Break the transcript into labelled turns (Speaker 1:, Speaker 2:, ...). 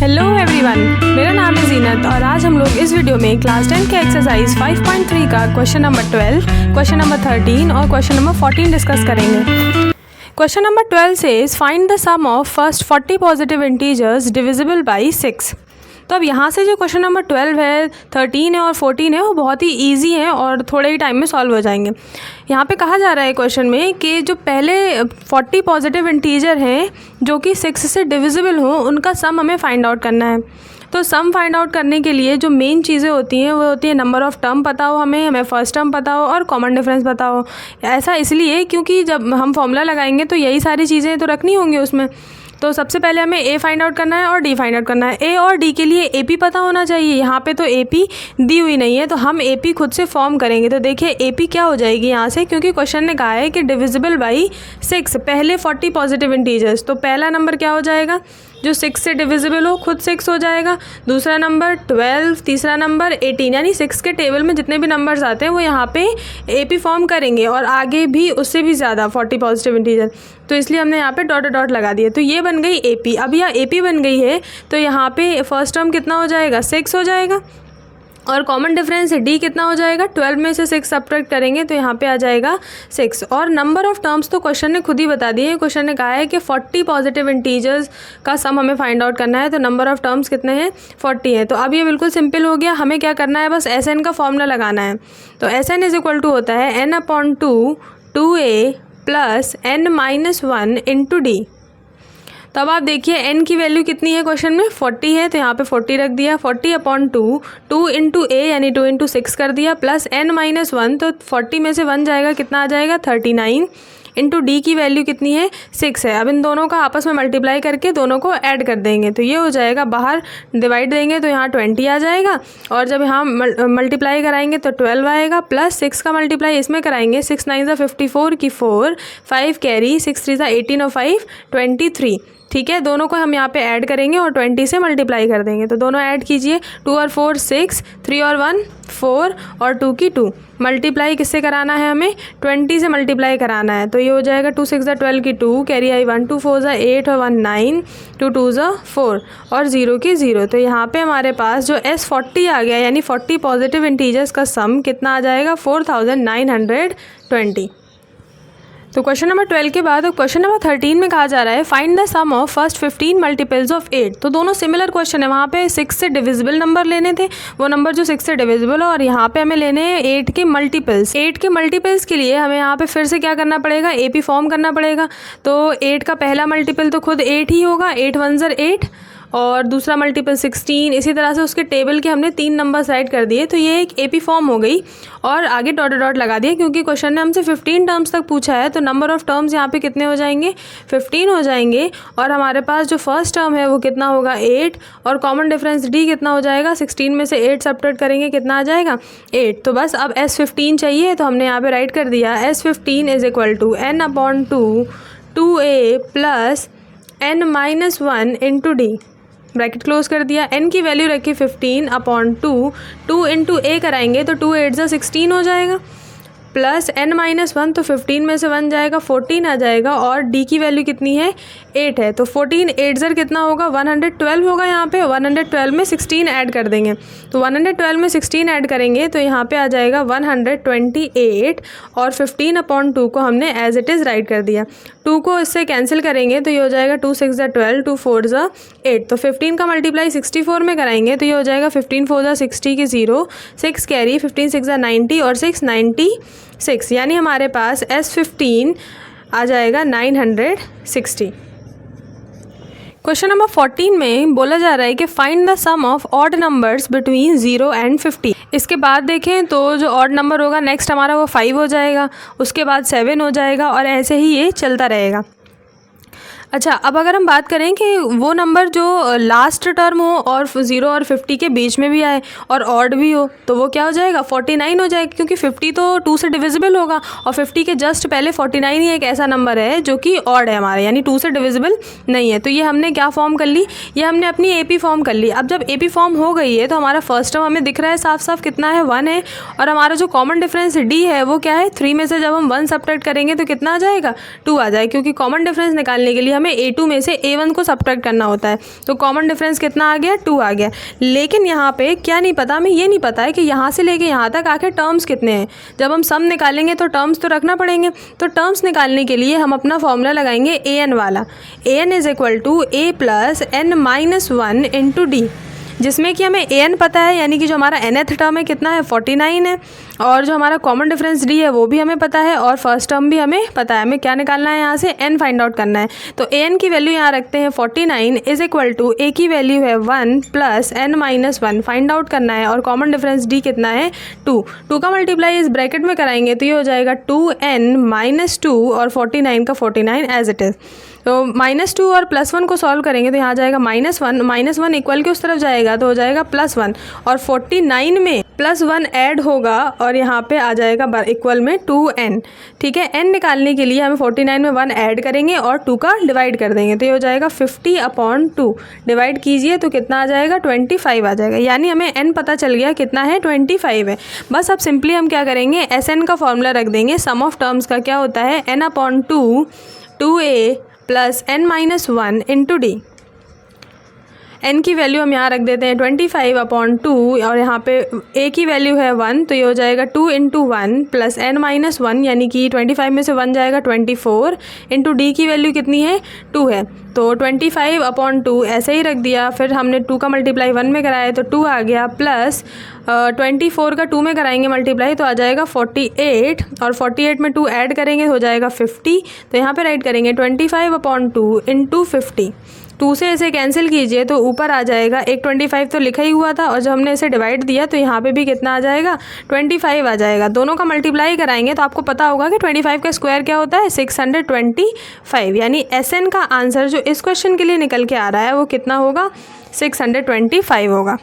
Speaker 1: Hello everyone, मेरा नाम है जीनत और आज हम लोग इस वीडियो में क्लास 10 के एक्सरसाइज 5.3 का क्वेश्चन नंबर 12, क्वेश्चन नंबर 13 और क्वेश्चन नंबर 14 डिस्कस करेंगे। Question number 12 says find the sum of first 40 positive integers divisible by 6। तो अब यहाँ से जो क्वेश्चन नंबर 12 है, 13 है और 14 है वो बहुत ही ईजी हैं और थोड़े ही टाइम में सॉल्व हो जाएंगे। यहाँ पे कहा जा रहा है क्वेश्चन में कि जो पहले 40 पॉजिटिव इंटीजर हैं जो कि 6 से डिविजिबल हो, उनका सम हमें फाइंड आउट करना है। तो सम फाइंड आउट करने के लिए जो मेन चीज़ें होती हैं वो होती है नंबर ऑफ़ टर्म पता हो, हमें फर्स्ट टर्म पता हो और कॉमन डिफरेंस पता हो। ऐसा इसलिए क्योंकि जब हम फॉर्मूला लगाएंगे तो यही सारी चीज़ें तो रखनी होंगी उसमें। तो सबसे पहले हमें ए फाइंड आउट करना है और डी फाइंड आउट करना है। ए और डी के लिए ए पी पता होना चाहिए। यहाँ पे तो ए पी दी हुई नहीं है तो हम ए पी खुद से फॉर्म करेंगे। तो देखिए ए पी क्या हो जाएगी यहाँ से, क्योंकि क्वेश्चन ने कहा है कि डिविजिबल बाई 6 पहले 40 पॉजिटिव इंटीजर्स। तो पहला नंबर क्या हो जाएगा जो 6 से डिविजिबल हो, खुद 6 हो जाएगा। दूसरा नंबर 12, तीसरा नंबर 18, यानी 6 के टेबल में जितने भी नंबर्स आते हैं वो यहाँ पे ए पी फॉर्म करेंगे और आगे भी उससे भी ज़्यादा 40 पॉजिटिव इंटीजर। तो इसलिए हमने यहाँ पे डॉट डॉट लगा दिया। तो ये बन गई ए पी। अब यह ए पी बन गई है तो यहाँ पे फर्स्ट टर्म कितना हो जाएगा 6 हो जाएगा और कॉमन डिफरेंस डी कितना हो जाएगा 12 में से 6 सब्ट्रैक्ट करेंगे तो यहाँ पे आ जाएगा 6। और नंबर ऑफ़ टर्म्स तो क्वेश्चन ने खुद ही बता दिए। क्वेश्चन ने कहा है कि 40 पॉजिटिव इंटीजर्स का सम हमें फाइंड आउट करना है। तो नंबर ऑफ़ टर्म्स कितने हैं 40 है। तो अब ये बिल्कुल सिंपल हो गया। हमें क्या करना है, बस एस एन का फॉर्मूला लगाना है। तो S N is equal to होता है n/2 2a plus n-1 into D. तो अब आप देखिए n की वैल्यू कितनी है क्वेश्चन में 40 है तो यहाँ पे 40 रख दिया। 40/2 2 इंटू ए यानी 2 इंटू 6 कर दिया प्लस n-1 तो 40 में से 1 जाएगा, कितना आ जाएगा 39 इंटू डी की वैल्यू कितनी है 6 है। अब इन दोनों का आपस में मल्टीप्लाई करके दोनों को ऐड कर देंगे तो ये हो जाएगा, बाहर डिवाइड देंगे तो यहाँ 20 आ जाएगा और जब यहाँ मल्टीप्लाई कराएंगे तो 12 आएगा प्लस 6 का मल्टीप्लाई इसमें कराएंगे 6 9 54 की 4 5 कैरी 6 3 18 और 5 23। ठीक है, दोनों को हम यहाँ पे ऐड करेंगे और 20 से मल्टीप्लाई कर देंगे। तो दोनों ऐड कीजिए 2 और 4 6, 3 और 1 4 और 2 की 2। मल्टीप्लाई किससे कराना है, हमें 20 से मल्टीप्लाई कराना है। तो ये हो जाएगा 2 6 12 की 2 कैरी आई 1 2 4 8 और 1 9 2 2 4 और 0 की 0। तो यहाँ पे हमारे पास जो S40 आ गया यानी 40 पॉजिटिव इंटीजर्स का सम कितना आ जाएगा 4920। तो क्वेश्चन नंबर 12 के बाद क्वेश्चन नंबर 13 में कहा जा रहा है find the sum of first 15 multiples of 8। तो दोनों सिमिलर क्वेश्चन है। वहाँ पे 6 से डिविजिबल नंबर लेने थे, वो नंबर जो 6 से डिविजिबल है, और यहाँ पे हमें लेने हैं 8 के मल्टीपल्स। 8 के मल्टीपल्स के लिए हमें यहाँ पे फिर से क्या करना पड़ेगा, ए पी फॉर्म करना पड़ेगा। तो 8 का पहला मल्टीपल तो खुद 8 ही होगा, 8 1 8 और दूसरा मल्टीपल 16। इसी तरह से उसके टेबल के हमने 3 नंबर ऐड कर दिए तो ये एक एपी फॉर्म हो गई और आगे डॉट डॉट लगा दिया क्योंकि क्वेश्चन ने हमसे 15 टर्म्स तक पूछा है। तो नंबर ऑफ़ टर्म्स यहाँ पे कितने हो जाएंगे 15 हो जाएंगे और हमारे पास जो फर्स्ट टर्म है वो कितना होगा 8 और कॉमन डिफरेंस डी कितना हो जाएगा 16 में से 8 सब्ट्रैक्ट करेंगे कितना आ जाएगा 8। तो बस अब S15 चाहिए तो हमने यहाँ पे राइट कर दिया S15 is equal to n/2 2a plus n-1 into D. Bracket close कर दिया। n की वैल्यू रखी 15/2 2 इंटू ए कराएंगे तो 2 8 16 हो जाएगा प्लस n-1 तो 15 में से 1 जाएगा 14 आ जाएगा और d की वैल्यू कितनी है 8 है। तो 14 8 कितना होगा 112 होगा। यहाँ पे 112 में 16 ऐड कर देंगे तो 112 में 16 ऐड करेंगे तो यहाँ पे आ जाएगा 128 और 15/2 को हमने एज इट इज़ राइट कर दिया। 2 को इससे कैंसिल करेंगे तो ये हो जाएगा 2 6 12 2 4 8। तो 15 का मल्टीप्लाई 64 में कराएंगे तो ये हो जाएगा 15 4 60 की 0 6 कैरी 15 6 90 और 6 96 यानी हमारे पास S15 आ जाएगा 960। क्वेश्चन नंबर 14 में बोला जा रहा है कि find the sum of odd numbers between 0 and 50। इसके बाद देखें तो जो ऑड नंबर होगा नेक्स्ट हमारा वो 5 हो जाएगा, उसके बाद 7 हो जाएगा और ऐसे ही ये चलता रहेगा। अच्छा, अब अगर हम बात करें कि वो नंबर जो लास्ट टर्म हो और 0 और 50 के बीच में भी आए और ऑड भी हो तो वो क्या हो जाएगा 49 हो जाएगा क्योंकि 50 तो 2 से डिविजिबल होगा और 50 के जस्ट पहले 49 ही एक ऐसा नंबर है जो कि ऑड है हमारे, यानी 2 से डिविजिबल नहीं है। तो ये हमने क्या फॉर्म कर ली, ये हमने अपनी ए पी फॉर्म कर ली। अब जब ए पी फॉर्म हो गई है तो हमारा फर्स्ट टर्म हमें दिख रहा है साफ साफ कितना है 1 है और हमारा जो कॉमन डिफरेंस डी है वो क्या है 3 में से जब हम 1 सब्ट्रैक्ट करेंगे तो कितना आ जाएगा 2 आ जाएगा क्योंकि कॉमन डिफरेंस निकालने के लिए हमें A2 में से A1 को सब्ट्रैक्ट करना होता है। तो कॉमन डिफरेंस कितना आ गया, 2 आ गया। लेकिन यहाँ पे क्या नहीं पता, हमें ये नहीं पता है कि यहाँ से लेके यहाँ तक आके टर्म्स कितने हैं। जब हम सम निकालेंगे तो टर्म्स तो रखना पड़ेंगे। तो टर्म्स निकालने के लिए हम अपना फॉर्मूला लगाएंगे an वाला। an is equal to a plus n minus 1 into D, जिसमें कि हमें an पता है, यानी कि जो हमारा nth टर्म है कितना है, 49 है, और जो हमारा कॉमन डिफरेंस d है वो भी हमें पता है, और फर्स्ट टर्म भी हमें पता है। हमें क्या निकालना है यहाँ से, n फाइंड आउट करना है। तो an की वैल्यू यहाँ रखते हैं 49 इज इक्वल टू a की वैल्यू है 1 plus n minus 1 find out करना है, और कॉमन डिफरेंस d कितना है 2 का मल्टीप्लाई इस ब्रैकेट में कराएंगे तो ये हो जाएगा 2n माइनस 2 और 49 का 49 एज इट इज़। तो -2 और +1 को सॉल्व करेंगे तो यहाँ जाएगा -1 इक्वल के उस तरफ जाएगा तो हो जाएगा +1, और 49 में +1 ऐड होगा और यहाँ पे आ जाएगा इक्वल में 2n। ठीक है, n निकालने के लिए हमें 49 में 1 ऐड करेंगे और 2 का डिवाइड कर देंगे तो ये हो जाएगा 50/2। डिवाइड कीजिए तो कितना आ जाएगा, 25 आ जाएगा। यानी हमें n पता चल गया कितना है, 25 है। बस अब सिंपली हम क्या करेंगे, SN का फॉर्मूला रख देंगे। सम ऑफ टर्म्स का क्या होता है, n/2 2a plus n minus 1 into D. n की वैल्यू हम यहाँ रख देते हैं 25/2, और यहाँ पे a की वैल्यू है 1 तो ये हो जाएगा 2 इंटू 1 प्लस n माइनस 1, यानी कि 25 में से 1 जाएगा 24, इंटू d की वैल्यू कितनी है, 2 है। तो 25/2 ऐसे ही रख दिया, फिर हमने 2 का मल्टीप्लाई 1 में कराया तो 2 आ गया, प्लस 24 का 2 में कराएंगे मल्टीप्लाई तो आ जाएगा 48, और 48 में 2 ऐड करेंगे हो जाएगा 50। तो यहाँ पे राइट करेंगे 25/2 इंटू 50। 2 से इसे कैंसिल कीजिए तो ऊपर आ जाएगा, एक 25 तो लिखा ही हुआ था, और जब हमने इसे डिवाइड दिया तो यहाँ पे भी कितना आ जाएगा, 25 आ जाएगा। दोनों का मल्टीप्लाई कराएंगे तो आपको पता होगा कि 25 का स्क्वायर क्या होता है, 625। यानी SN का आंसर जो इस क्वेश्चन के लिए निकल के आ रहा है वो कितना होगा, 625 होगा।